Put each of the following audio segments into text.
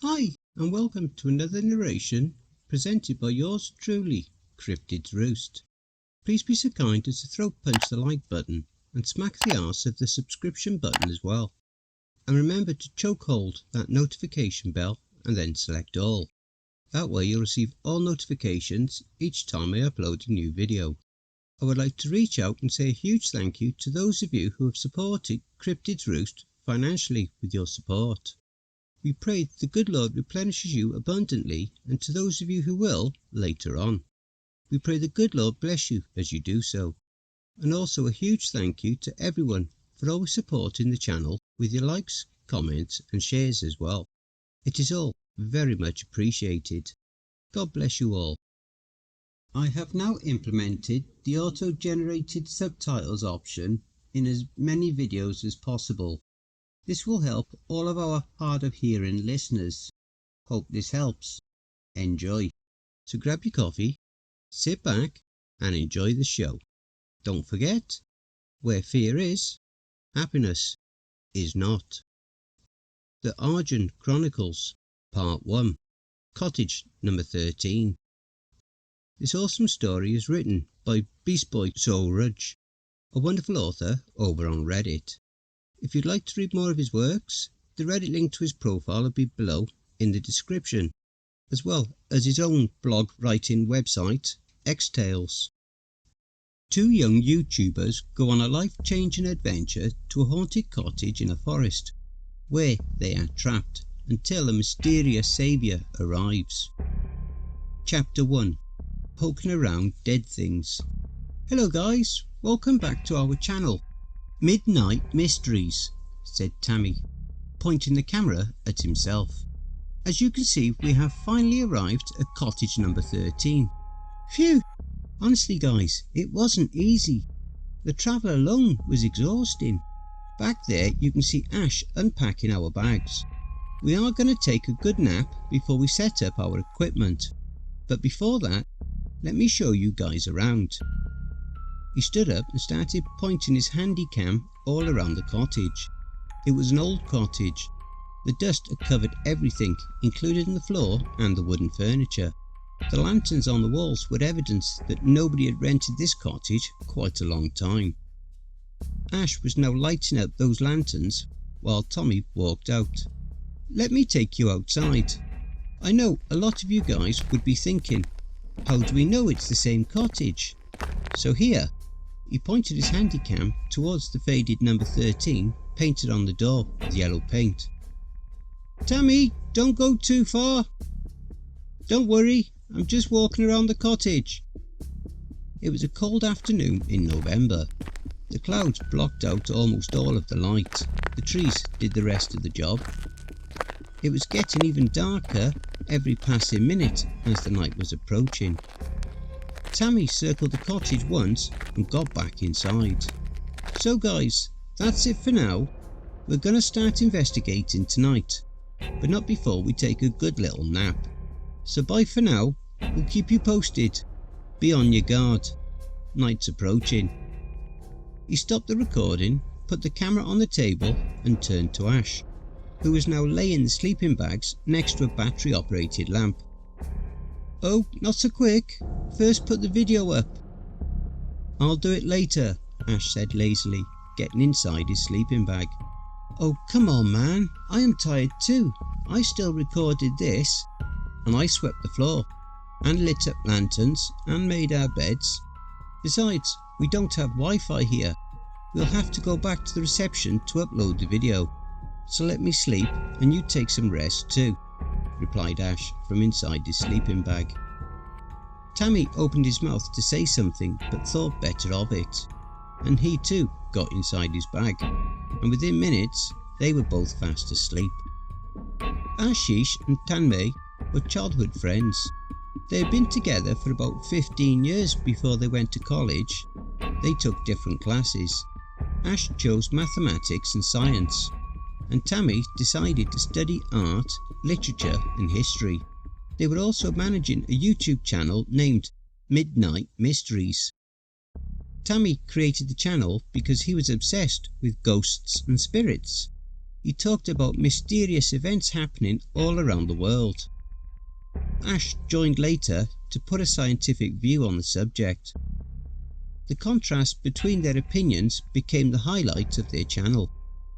Hi, and welcome to another narration presented by yours truly, Cryptids Roost. Please be so kind as to throat punch the like button and smack the arse of the subscription button as well. And remember to chokehold that notification bell and then select all. That way you'll receive all notifications each time I upload a new video. I would like to reach out and say a huge thank you to those of you who have supported Cryptids Roost financially with your support. We pray the good Lord replenishes you abundantly, and to those of you who will, later on. We pray the good Lord bless you as you do so. And also a huge thank you to everyone for always supporting the channel with your likes, comments and shares as well. It is all very much appreciated. God bless you all. I have now implemented the auto-generated subtitles option in as many videos as possible. This will help all of our hard of hearing listeners. Hope this helps. Enjoy. So grab your coffee, sit back and enjoy the show. Don't forget, where fear is, happiness is not. The Arjun Chronicles, Part 1, Cottage number 13. This awesome story is written by beastboysuraj, a wonderful author over on Reddit. If you'd like to read more of his works, the Reddit link to his profile will be below in the description, as well as his own blog writing website, XTales. Two young YouTubers go on a life-changing adventure to a haunted cottage in a forest, where they are trapped until a mysterious saviour arrives. Chapter 1. Poking around dead things. Hello guys, welcome back to our channel. Midnight Mysteries, said Tammy, pointing the camera at himself. As you can see, we have finally arrived at cottage number 13. Phew! Honestly guys, it wasn't easy. The travel alone was exhausting. Back there you can see Ash unpacking our bags. We are going to take a good nap before we set up our equipment. But before that, let me show you guys around. He stood up and started pointing his handy cam all around the cottage. It was an old cottage. The dust had covered everything, including the floor and the wooden furniture. The lanterns on the walls were evidence that nobody had rented this cottage quite a long time. Ash was now lighting up those lanterns while Tommy walked out. Let me take you outside. I know a lot of you guys would be thinking, how do we know it's the same cottage? So here, he pointed his handycam towards the faded number 13 painted on the door with yellow paint. Tammy, don't go too far. Don't worry, I'm just walking around the cottage. It was a cold afternoon in November. The clouds blocked out almost all of the light. The trees did the rest of the job. It was getting even darker every passing minute as the night was approaching. Tammy circled the cottage once and got back inside. So guys, that's it for now. We're gonna start investigating tonight, but not before we take a good little nap. So bye for now, we'll keep you posted. Be on your guard. Night's approaching. He stopped the recording, put the camera on the table and turned to Ash, who was now laying the sleeping bags next to a battery operated lamp. Oh, not so quick. First put the video up. I'll do it later, Ash said lazily, getting inside his sleeping bag. Oh, come on man, I am tired too. I still recorded this. And I swept the floor, and lit up lanterns, and made our beds. Besides, we don't have Wi-Fi here. We'll have to go back to the reception to upload the video. So let me sleep, and you take some rest too, replied Ash from inside his sleeping bag. Tammy opened his mouth to say something but thought better of it, and he too got inside his bag, and within minutes they were both fast asleep. Ashish and Tanmay were childhood friends. They had been together for about 15 years before they went to college. They took different classes. Ash chose mathematics and science, and Tammy decided to study art, literature and history. They were also managing a YouTube channel named Midnight Mysteries. Tammy created the channel because he was obsessed with ghosts and spirits. he talked about mysterious events happening all around the world. Ash joined later to put a scientific view on the subject. The contrast between their opinions became the highlight of their channel,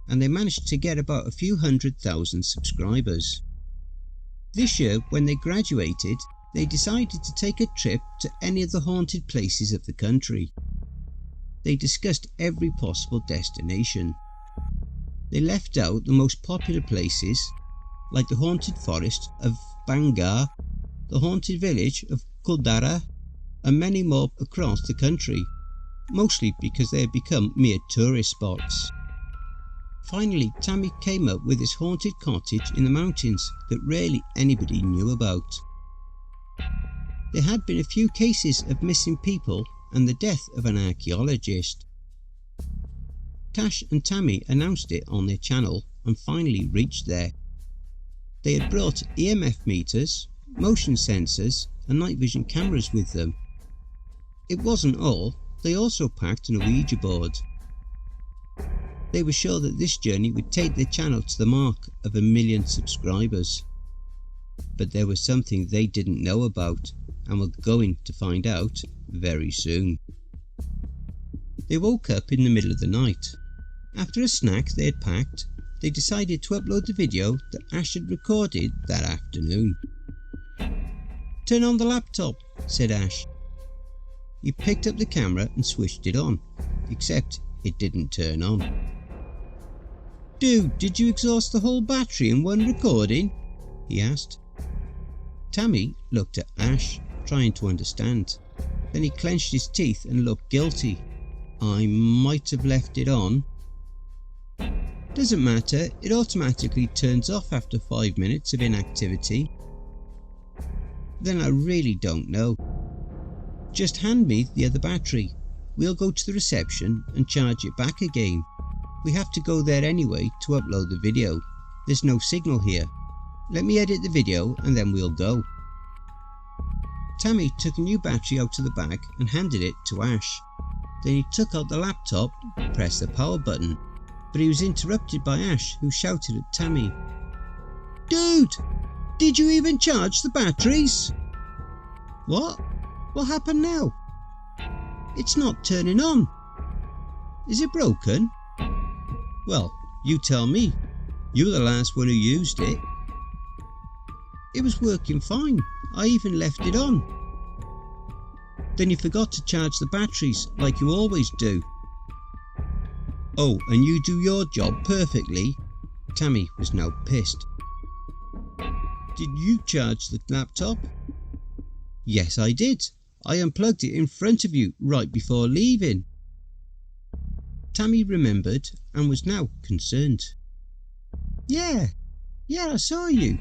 and they managed to get about a few 100,000 subscribers. This year, when they graduated, they decided to take a trip to any of the haunted places of the country. They discussed every possible destination. They left out the most popular places, like the haunted forest of Bangar, the haunted village of Kuldara, and many more across the country, mostly because they had become mere tourist spots. Finally, Tammy came up with this haunted cottage in the mountains that rarely anybody knew about. There had been a few cases of missing people and the death of an archaeologist. Tash and Tammy announced it on their channel and finally reached there. They had brought EMF meters, motion sensors and night vision cameras with them. It wasn't all, they also packed an Ouija board. They were sure that this journey would take their channel to the mark of 1 million subscribers. But there was something they didn't know about, and were going to find out very soon. They woke up in the middle of the night. After a snack they had packed, they decided to upload the video that Ash had recorded that afternoon. "Turn on the laptop," said Ash. He picked up the camera and switched it on, except it didn't turn on. "Dude, did you exhaust the whole battery in one recording?" he asked. Tammy looked at Ash, trying to understand. Then he clenched his teeth and looked guilty. "I might have left it on." "Doesn't matter, it automatically turns off after 5 minutes of inactivity." "Then I really don't know. Just hand me the other battery. We'll go to the reception and charge it back again. We have to go there anyway to upload the video. There's no signal here. Let me edit the video and then we'll go." Tammy took a new battery out of the bag and handed it to Ash. Then he took out the laptop and pressed the power button, but he was interrupted by Ash, who shouted at Tammy, "Dude, did you even charge the batteries?" "What? What happened now?" "It's not turning on." "Is it broken?" "Well, you tell me. You were the last one who used it." "It was working fine. I even left it on." "Then you forgot to charge the batteries like you always do." "Oh, and you do your job perfectly." Tammy was now pissed. "Did you charge the laptop?" "Yes, I did. I unplugged it in front of you right before leaving." Tammy remembered and was now concerned. Yeah, I saw you."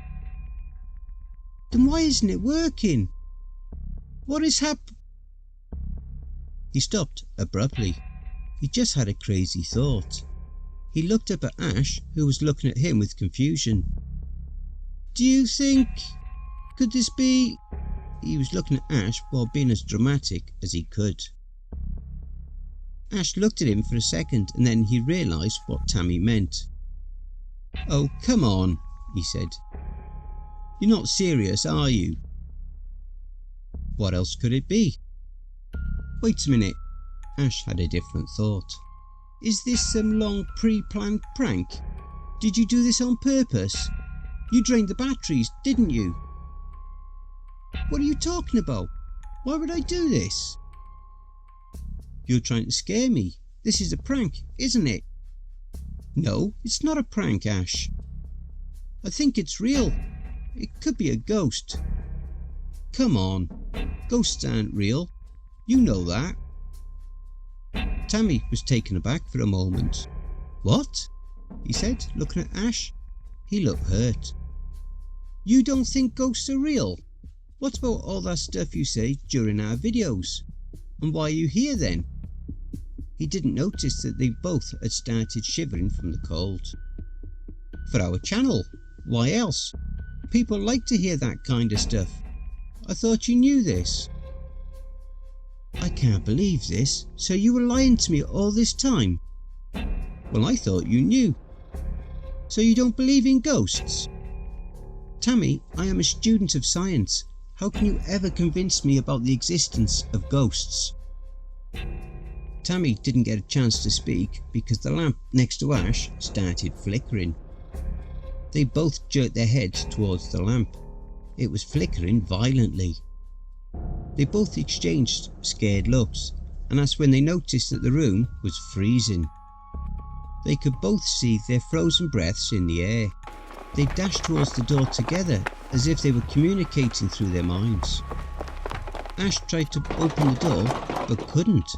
"Then why isn't it working? What is He stopped abruptly. He just had a crazy thought. He looked up at Ash, who was looking at him with confusion. "Do you think... could this be..." He was looking at Ash while being as dramatic as he could. Ash looked at him for a second and then he realised what Tammy meant. "Oh, come on," he said. "You're not serious, are you?" What else could it be? Wait a minute. Ash had a different thought. Is this some long pre-planned prank? Did you do this on purpose? You drained the batteries, didn't you? What are you talking about? Why would I do this? You're trying to scare me. This is a prank, isn't it? No, it's not a prank, Ash. I think it's real. It could be a ghost. Come on, ghosts aren't real. You know that. Tammy was taken aback for a moment. What? He said, looking at Ash. He looked hurt. You don't think ghosts are real? What about all that stuff you say during our videos? And why are you here then? He didn't notice that they both had started shivering from the cold. For our channel. Why else? People like to hear that kind of stuff. I thought you knew this. I can't believe this. So you were lying to me all this time? Well, I thought you knew. So you don't believe in ghosts? Tammy, I am a student of science. How can you ever convince me about the existence of ghosts? Tammy didn't get a chance to speak because the lamp next to Ash started flickering. They both jerked their heads towards the lamp. It was flickering violently. They both exchanged scared looks, and that's when they noticed that the room was freezing. They could both see their frozen breaths in the air. They dashed towards the door together as if they were communicating through their minds. Ash tried to open the door but couldn't.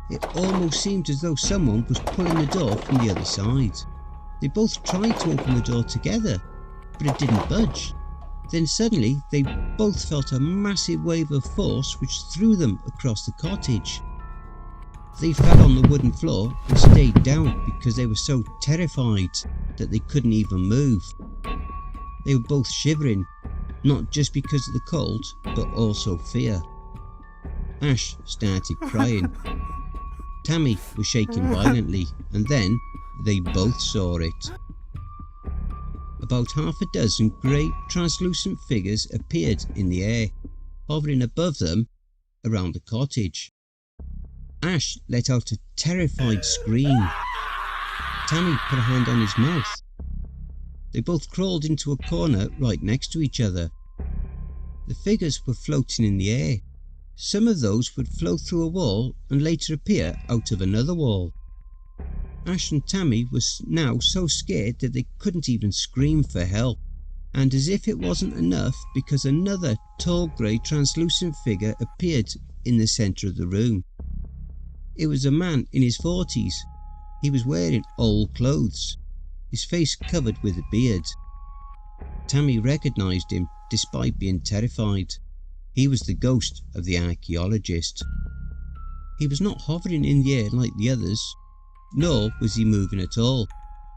It almost seemed as though someone was pulling the door from the other side. They both tried to open the door together, but it didn't budge. Then suddenly they both felt a massive wave of force which threw them across the cottage. They fell on the wooden floor and stayed down because they were so terrified that they couldn't even move. They were both shivering, not just because of the cold, but also fear. Ash started crying. Tammy was shaking violently, and then they both saw it. About half a dozen grey translucent figures appeared in the air, hovering above them around the cottage. Ash let out a terrified scream. Tammy put a hand on his mouth. They both crawled into a corner right next to each other. The figures were floating in the air. Some of those would float through a wall and later appear out of another wall. Ash and Tammy were now so scared that they couldn't even scream for help, and as if it wasn't enough because another tall grey translucent figure appeared in the centre of the room. It was a man in his 40s. He was wearing old clothes, his face covered with a beard. Tammy recognised him despite being terrified. He was the ghost of the archaeologist. He was not hovering in the air like the others, nor was he moving at all.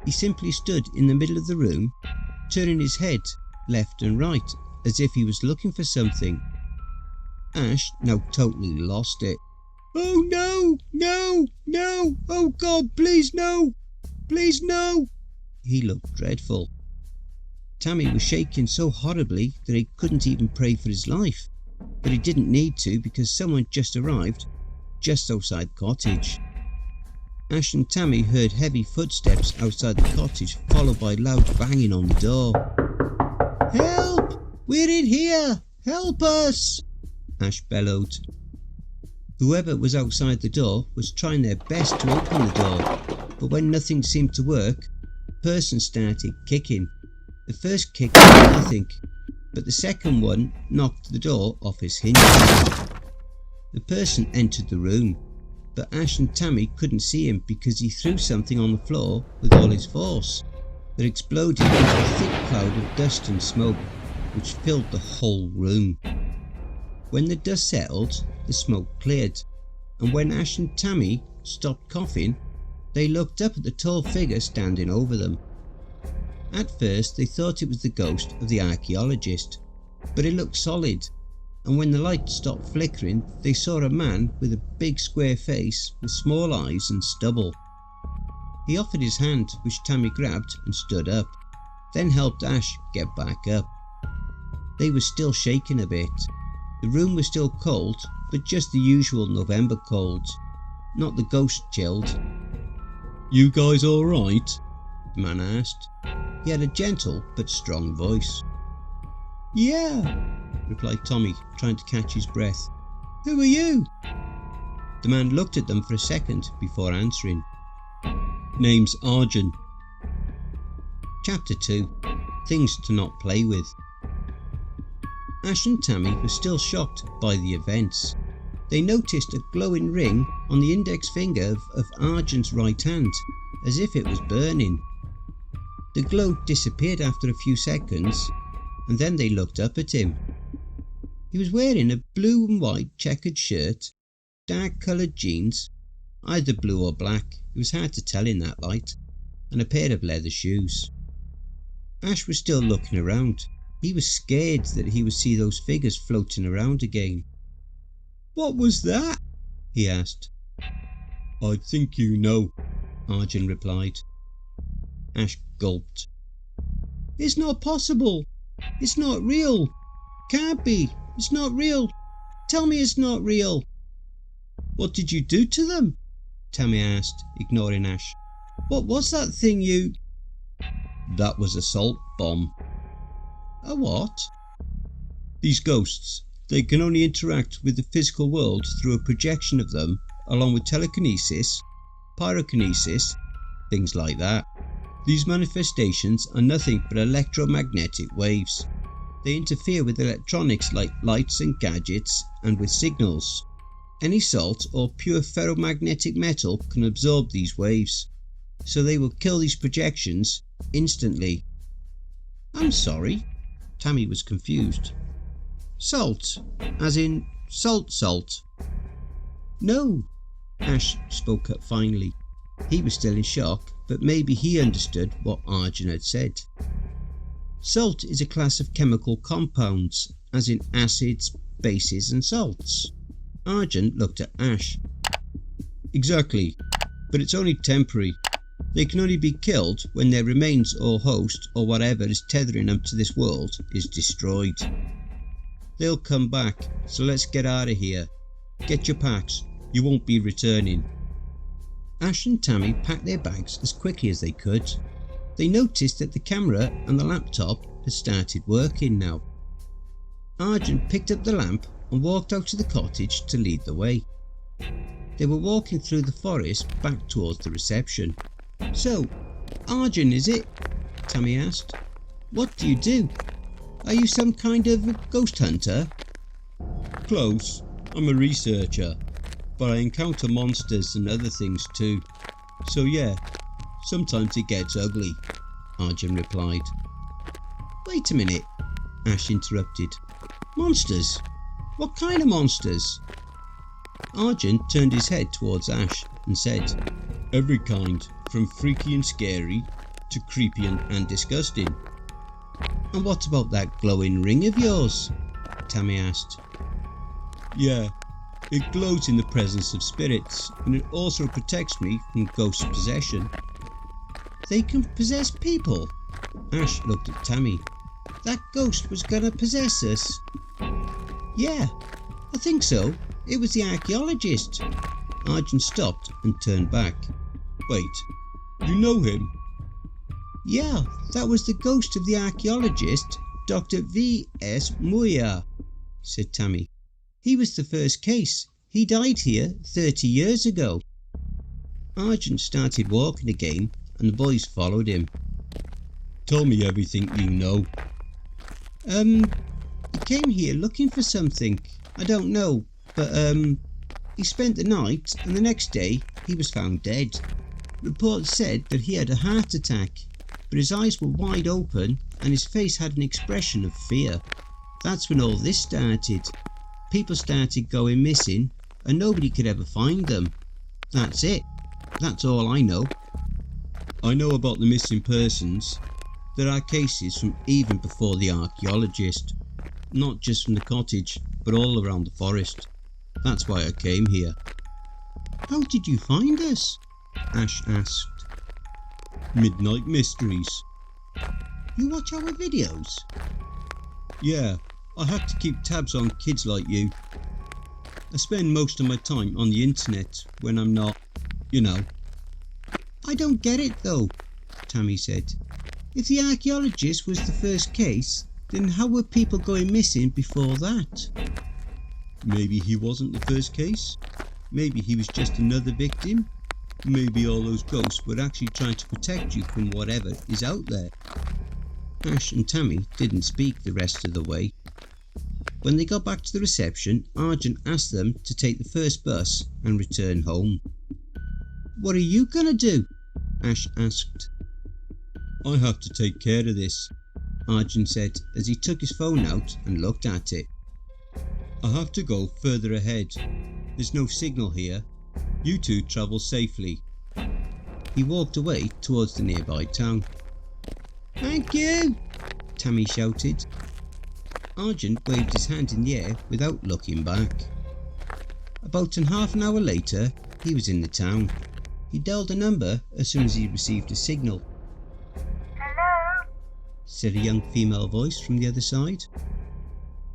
He simply stood in the middle of the room, turning his head left and right as if he was looking for something. Ash now totally lost it. "Oh no, no, no, oh God, please no, please no." He looked dreadful. Tammy was shaking so horribly that he couldn't even pray for his life, but he didn't need to because someone just arrived just outside the cottage. Ash and Tammy heard heavy footsteps outside the cottage, followed by loud banging on the door. "Help! We're in here! Help us!" Ash bellowed. Whoever was outside the door was trying their best to open the door, but when nothing seemed to work, the person started kicking. The first kick did nothing, but the second one knocked the door off its hinges. The person entered the room, but Ash and Tammy couldn't see him because he threw something on the floor with all his force that exploded into a thick cloud of dust and smoke which filled the whole room. When the dust settled, the smoke cleared, and when Ash and Tammy stopped coughing, they looked up at the tall figure standing over them. At first they thought it was the ghost of the archaeologist, but it looked solid, and when the light stopped flickering they saw a man with a big square face with small eyes and stubble. He offered his hand, which Tammy grabbed and stood up, then helped Ash get back up. They were still shaking a bit. The room was still cold, but just the usual November cold, not the ghost chilled. "You guys alright?" the man asked. He had a gentle but strong voice. "Yeah," replied Tommy, trying to catch his breath. "Who are you?" The man looked at them for a second before answering. "Name's Arjun." Chapter 2. Things to not play with. Ash and Tammy were still shocked by the events. They noticed a glowing ring on the index finger of Arjun's right hand, as if it was burning. The glow disappeared after a few seconds, and then they looked up at him. He was wearing a blue and white checkered shirt, dark coloured jeans, either blue or black, it was hard to tell in that light, and a pair of leather shoes. Ash was still looking around. He was scared that he would see those figures floating around again. "What was that?" he asked. "I think you know," Arjun replied. Ash gulped. It's not possible. It's not real. Can't be. It's not real. Tell me it's not real. What did you do to them? Tammy asked, ignoring Ash. What was that thing you... That was a salt bomb. A what? These ghosts, they can only interact with the physical world through a projection of them, along with telekinesis, pyrokinesis, things like that. These manifestations are nothing but electromagnetic waves. They interfere with electronics like lights and gadgets, and with signals. Any salt or pure ferromagnetic metal can absorb these waves, so they will kill these projections instantly. I'm sorry, Tammy was confused. Salt, as in salt. No, Ash spoke up finally. He was still in shock, but maybe he understood what Arjun had said. Salt is a class of chemical compounds, as in acids, bases and salts. Arjun looked at Ash. Exactly, but it's only temporary. They can only be killed when their remains or host or whatever is tethering them to this world is destroyed. They'll come back, so let's get out of here. Get your packs, you won't be returning. Ash and Tammy packed their bags as quickly as they could. They noticed that the camera and the laptop had started working now. Arjun picked up the lamp and walked out to the cottage to lead the way. They were walking through the forest back towards the reception. So, Arjun is it? Tammy asked. What do you do? Are you some kind of ghost hunter? Close. I'm a researcher, but I encounter monsters and other things too. So yeah, sometimes it gets ugly, Arjun replied. Wait a minute, Ash interrupted. Monsters? What kind of monsters? Arjun turned his head towards Ash and said, every kind, from freaky and scary to creepy and disgusting. And what about that glowing ring of yours? Tammy asked. Yeah, it glows in the presence of spirits, and it also protects me from ghost possession. They can possess people? Ash looked at Tammy. That ghost was gonna possess us. Yeah, I think so. It was the archaeologist. Arjun stopped and turned back. Wait, you know him? Yeah, that was the ghost of the archaeologist, Dr. V.S. Myuu, said Tammy. He was the first case. He died here 30 years ago. Arjun started walking again and the boys followed him. Tell me everything you know. He came here looking for something. I don't know, but he spent the night and the next day he was found dead. Reports said that he had a heart attack, but his eyes were wide open and his face had an expression of fear. That's when all this started. People started going missing and nobody could ever find them. That's it. That's all I know. I know about the missing persons. There are cases from even before the archaeologist, not just from the cottage, but all around the forest. That's why I came here. How did you find us? Ash asked. Midnight Mysteries. You watch our videos? Yeah, I have to keep tabs on kids like you. I spend most of my time on the internet when I'm not, you know. I don't get it though, Tammy said. If the archaeologist was the first case, then how were people going missing before that? Maybe he wasn't the first case. Maybe he was just another victim. Maybe all those ghosts were actually trying to protect you from whatever is out there. Ash and Tammy didn't speak the rest of the way. When they got back to the reception, Arjun asked them to take the first bus and return home. What are you gonna do? Ash asked. I have to take care of this, Arjun said as he took his phone out and looked at it. I have to go further ahead. There's no signal here. You two travel safely. He walked away towards the nearby town. Thank you, Tammy shouted. Arjun waved his hand in the air without looking back. About half an hour later, he was in the town. He dialed a number as soon as he received a signal. Hello? said a young female voice from the other side.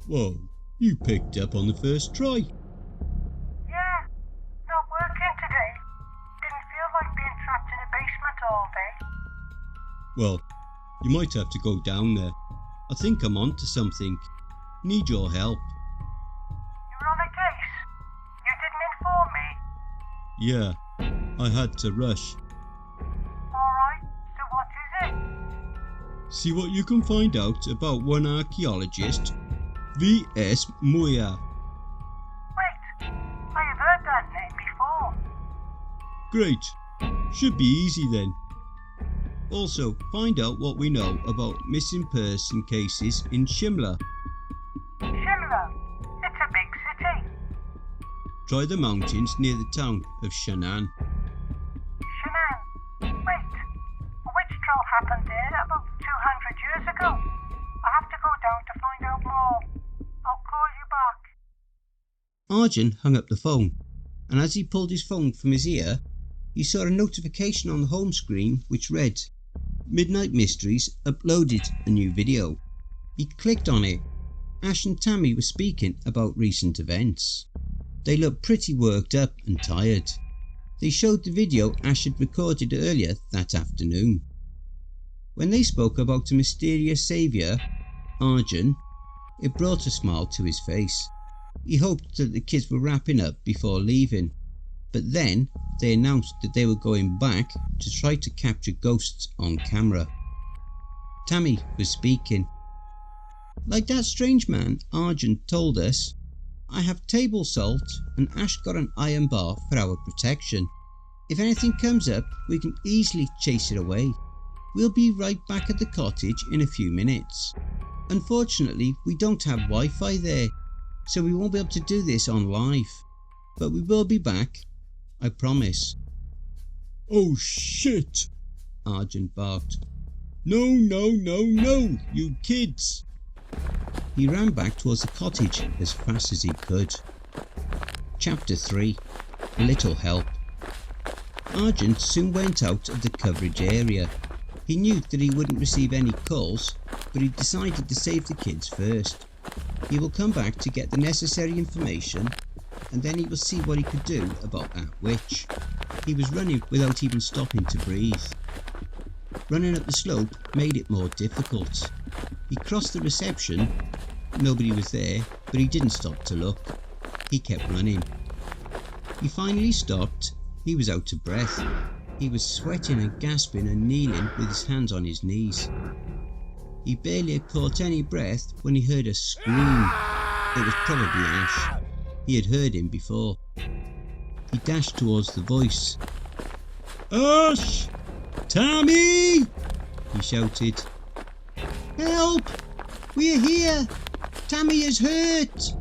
"Whoa, you picked up on the first try." Yeah, not working today. Didn't feel like being trapped in a basement all day. "Well, you might have to go down there. I think I'm onto something. Need your help." You're on a case. You didn't inform me. "Yeah, I had to rush. Alright, so what is it? See what you can find out about one archaeologist, V.S. Myuu." Wait, I have heard that name before. "Great, should be easy then. Also, find out what we know about missing person cases in Shimla. Shimla? It's a big city. Try the mountains near the town of Shannon." Shannon. Wait, a witch trial happened there about 200 years ago. I have to go down to find out more. I'll call you back. Arjun hung up the phone, and as he pulled his phone from his ear, he saw a notification on the home screen which read, "Midnight Mysteries uploaded a new video." He clicked on it. Ash and Tammy were speaking about recent events. They looked pretty worked up and tired. They showed the video Ash had recorded earlier that afternoon. When they spoke about a mysterious saviour, Arjun, it brought a smile to his face. He hoped that the kids were wrapping up before leaving, but then they announced that they were going back to try to capture ghosts on camera. Tammy was speaking. "Like that strange man Arjun told us, I have table salt and Ash got an iron bar for our protection. If anything comes up, we can easily chase it away. We'll be right back at the cottage in a few minutes. Unfortunately, we don't have Wi-Fi there, so we won't be able to do this on live. But we will be back, I promise." "Oh shit!" Arjun barked. No, you kids!" He ran back towards the cottage as fast as he could. Chapter 3. A Little Help. Arjun soon went out of the coverage area. He knew that he wouldn't receive any calls, but he decided to save the kids first. He will come back to get the necessary information, and then he will see what he could do about that witch. He was running without even stopping to breathe. Running up the slope made it more difficult. He crossed the reception. Nobody was there, but he didn't stop to look. He kept running. He finally stopped. He was out of breath. He was sweating and gasping and kneeling with his hands on his knees. He barely had caught any breath when he heard a scream. It was probably Ash. He had heard him before. He dashed towards the voice. "Ash! Tammy!" he shouted. "Help! We're here! Tammy is hurt!"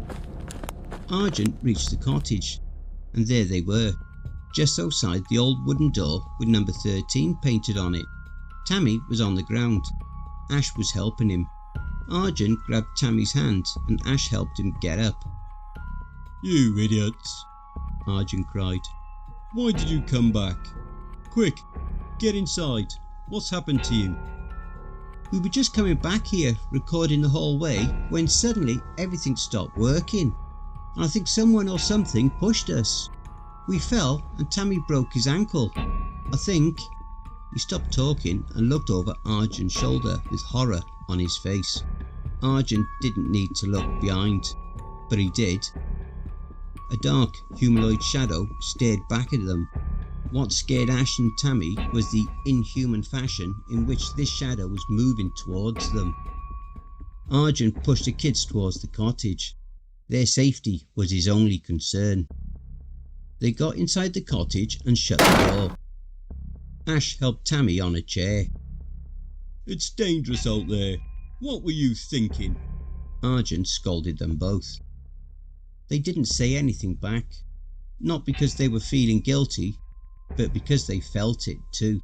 Arjun reached the cottage, and there they were, just outside the old wooden door with number 13 painted on it. Tammy was on the ground. Ash was helping him. Arjun grabbed Tammy's hand and Ash helped him get up. "You idiots!" Arjun cried. "Why did you come back? Quick, get inside. What's happened to you?" "We were just coming back here, recording the whole way, when suddenly everything stopped working. I think someone or something pushed us. We fell and Tammy broke his ankle. I think..." He stopped talking and looked over Arjun's shoulder with horror on his face. Arjun didn't need to look behind, but he did. A dark humanoid shadow stared back at them. What scared Ash and Tammy was the inhuman fashion in which this shadow was moving towards them. Arjun pushed the kids towards the cottage. Their safety was his only concern. They got inside the cottage and shut the door. Ash helped Tammy on a chair. "It's dangerous out there. What were you thinking?" Arjun scolded them both. They didn't say anything back, not because they were feeling guilty, but because they felt it too.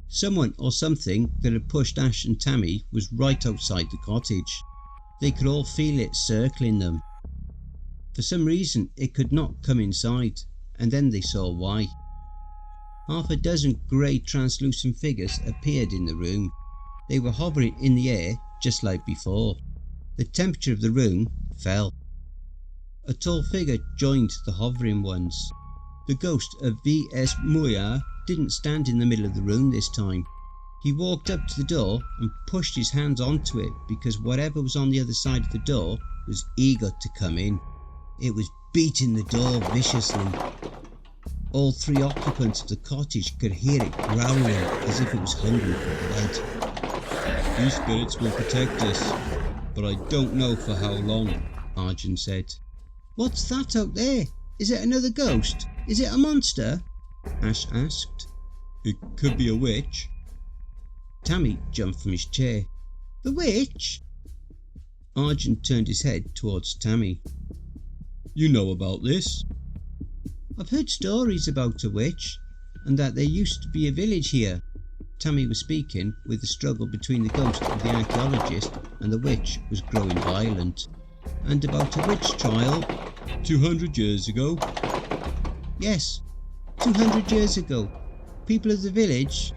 Someone or something that had pushed Ash and Tammy was right outside the cottage. They could all feel it circling them. For some reason it could not come inside, and then they saw why. Half a dozen grey translucent figures appeared in the room. They were hovering in the air just like before. The temperature of the room fell. A tall figure joined the hovering ones. The ghost of V.S. Myuu didn't stand in the middle of the room this time. He walked up to the door and pushed his hands onto it because whatever was on the other side of the door was eager to come in. It was beating the door viciously. All 3 occupants of the cottage could hear it growling as if it was hungry for blood. "These spirits will protect us, but I don't know for how long," Arjun said. "What's that out there? Is it another ghost? Is it a monster?" Ash asked. "It could be a witch." Tammy jumped from his chair. "The witch?" Arjun turned his head towards Tammy. "You know about this?" "I've heard stories about a witch, and that there used to be a village here." Tammy was speaking with the struggle between the ghost of the archaeologist and the witch was growing violent. "And about a witch trial." 200 years ago? "Yes, 200 years ago. People of the village,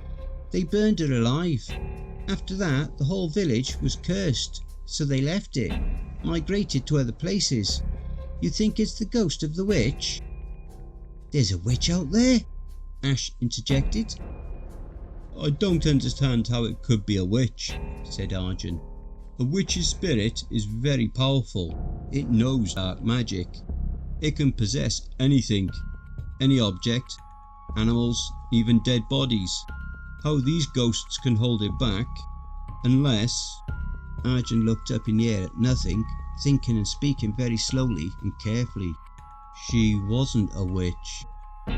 they burned her alive. After that, the whole village was cursed, so they left it, migrated to other places. You think it's the ghost of the witch?" "There's a witch out there," Ash interjected. "I don't understand how it could be a witch," said Arjun. "A witch's spirit is very powerful. It knows dark magic. It can possess anything, any object, animals, even dead bodies. How these ghosts can hold it back, unless..." Arjun looked up in the air at nothing, thinking and speaking very slowly and carefully. "She wasn't a witch.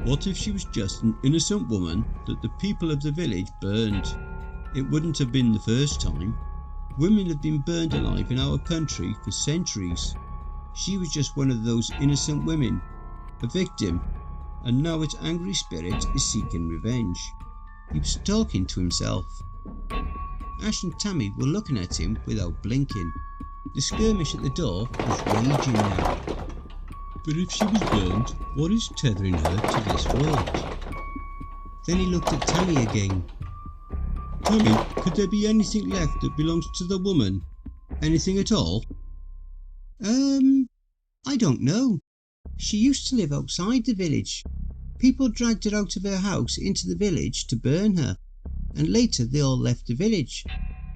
What if she was just an innocent woman that the people of the village burned? It wouldn't have been the first time. Women have been burned alive in our country for centuries. She was just one of those innocent women, a victim, and now its angry spirit is seeking revenge." He was talking to himself. Ash and Tammy were looking at him without blinking. The skirmish at the door was raging now. "But if she was burned, what is tethering her to this world?" Then he looked at Tammy again. "Tammy, could there be anything left that belongs to the woman? Anything at all?" I don't know. She used to live outside the village. People dragged her out of her house into the village to burn her, and later they all left the village.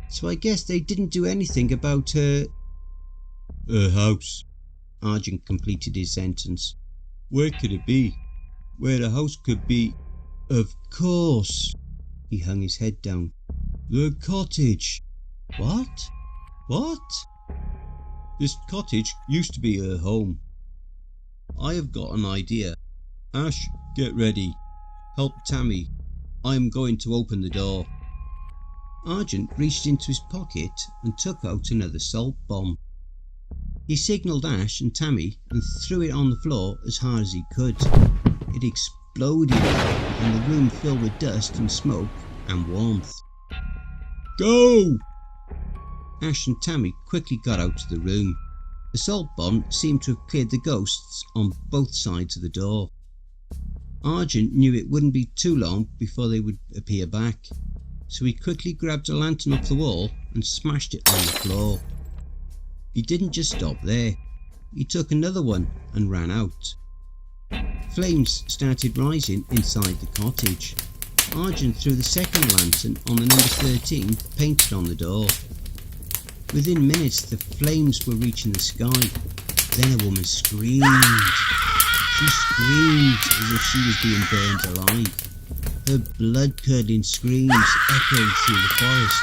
So I guess they didn't do anything about her..." "Her house," Arjun completed his sentence. "Where could it be? Where a house could be..." "Of course." He hung his head down. "The cottage." "What? What?" "This cottage used to be her home. I have got an idea. Ash, get ready. Help Tammy. I am going to open the door." Arjun reached into his pocket and took out another salt bomb. He signalled Ash and Tammy and threw it on the floor as hard as he could. It exploded and the room filled with dust and smoke and warmth. "Go!" Ash and Tammy quickly got out of the room. The salt bomb seemed to have cleared the ghosts on both sides of the door. Arjun knew it wouldn't be too long before they would appear back, so he quickly grabbed a lantern off the wall and smashed it on the floor. He didn't just stop there. He took another one and ran out. Flames started rising inside the cottage. Arjun threw the second lantern on the number 13 painted on the door. Within minutes the flames were reaching the sky. Then a woman screamed. She screamed as if she was being burned alive. Her blood-curdling screams echoed through the forest.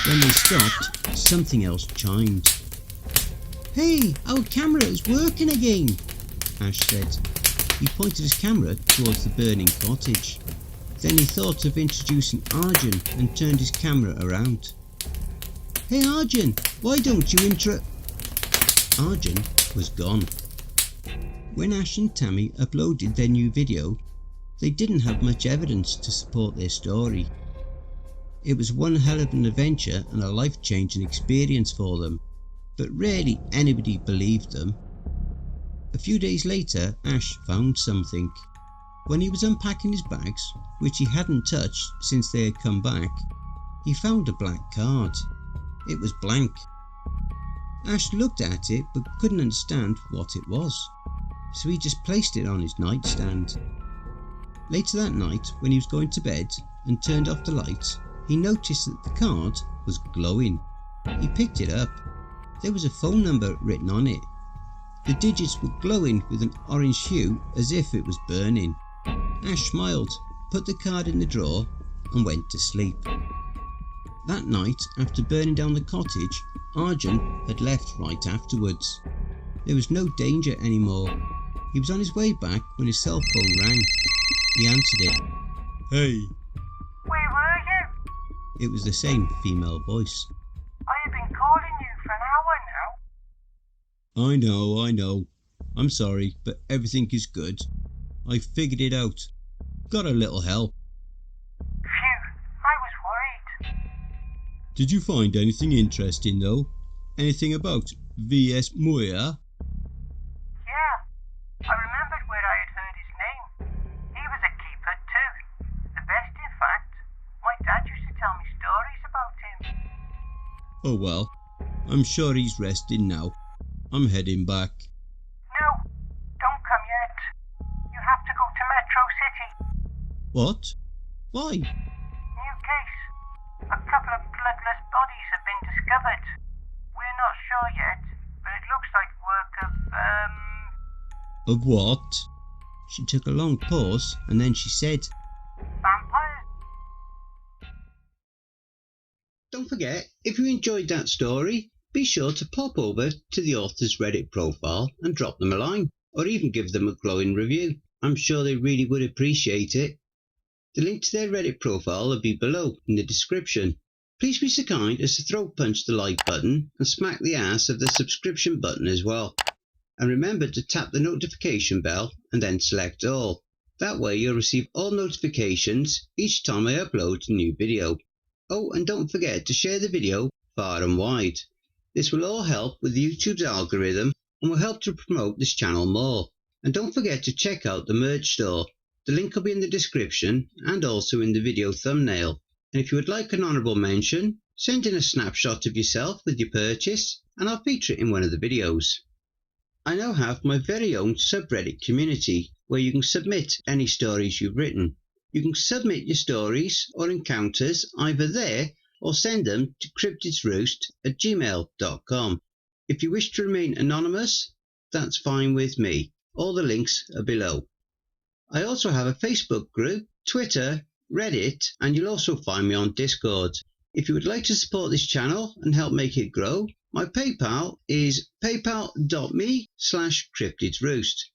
When they stopped, something else chimed. "Hey, our camera is working again," Ash said. He pointed his camera towards the burning cottage. Then he thought of introducing Arjun and turned his camera around. "Hey Arjun, why don't you Arjun was gone. When Ash and Tammy uploaded their new video, they didn't have much evidence to support their story. It was one hell of an adventure and a life-changing experience for them, but rarely anybody believed them. A few days later, Ash found something. When he was unpacking his bags, which he hadn't touched since they had come back, he found a black card. It was blank. Ash looked at it but couldn't understand what it was, so he just placed it on his nightstand. Later that night, when he was going to bed and turned off the light, he noticed that the card was glowing. He picked it up. There was a phone number written on it. The digits were glowing with an orange hue as if it was burning. Ash smiled, put the card in the drawer and went to sleep. That night, after burning down the cottage, Arjun had left right afterwards. There was no danger anymore. He was on his way back when his cell phone rang. He answered it. "Hey." Where were you? It was the same female voice. I have been calling you for an hour now. I know. I'm sorry, but everything is good. I figured it out. Got a little help. Phew, I was worried. Did you find anything interesting though? Anything about V.S. Myuu? Yeah, I remembered where I had heard his name. He was a keeper too. The best, in fact. My dad used to tell me stories about him. Oh well, I'm sure he's resting now. I'm heading back. No, don't come yet. You have to go to Metro City. What? Why? New case. A couple of bloodless bodies have been discovered. We're not sure yet, but it looks like work of, Of what? She took a long pause and then she said, vampires. Don't forget, if you enjoyed that story, be sure to pop over to the author's Reddit profile and drop them a line, or even give them a glowing review. I'm sure they really would appreciate it. The link to their Reddit profile will be below in the description. Please be so kind as to throat punch the like button and smack the ass of the subscription button as well. And remember to tap the notification bell and then select all. That way you'll receive all notifications each time I upload a new video. Oh, and don't forget to share the video far and wide. This will all help with YouTube's algorithm and will help to promote this channel more. And don't forget to check out the merch store. The link will be in the description and also in the video thumbnail. And if you would like an honourable mention, send in a snapshot of yourself with your purchase and I'll feature it in one of the videos. I now have my very own subreddit community where you can submit any stories you've written. You can submit your stories or encounters either there or send them to cryptidsroost@gmail.com. If you wish to remain anonymous, that's fine with me. All the links are below. I also have a Facebook group, Twitter, Reddit, and you'll also find me on Discord. If you would like to support this channel and help make it grow, my PayPal is paypal.me/cryptidsroost.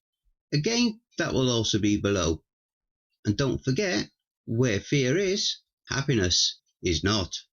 Again, that will also be below. And don't forget, where fear is, happiness is not.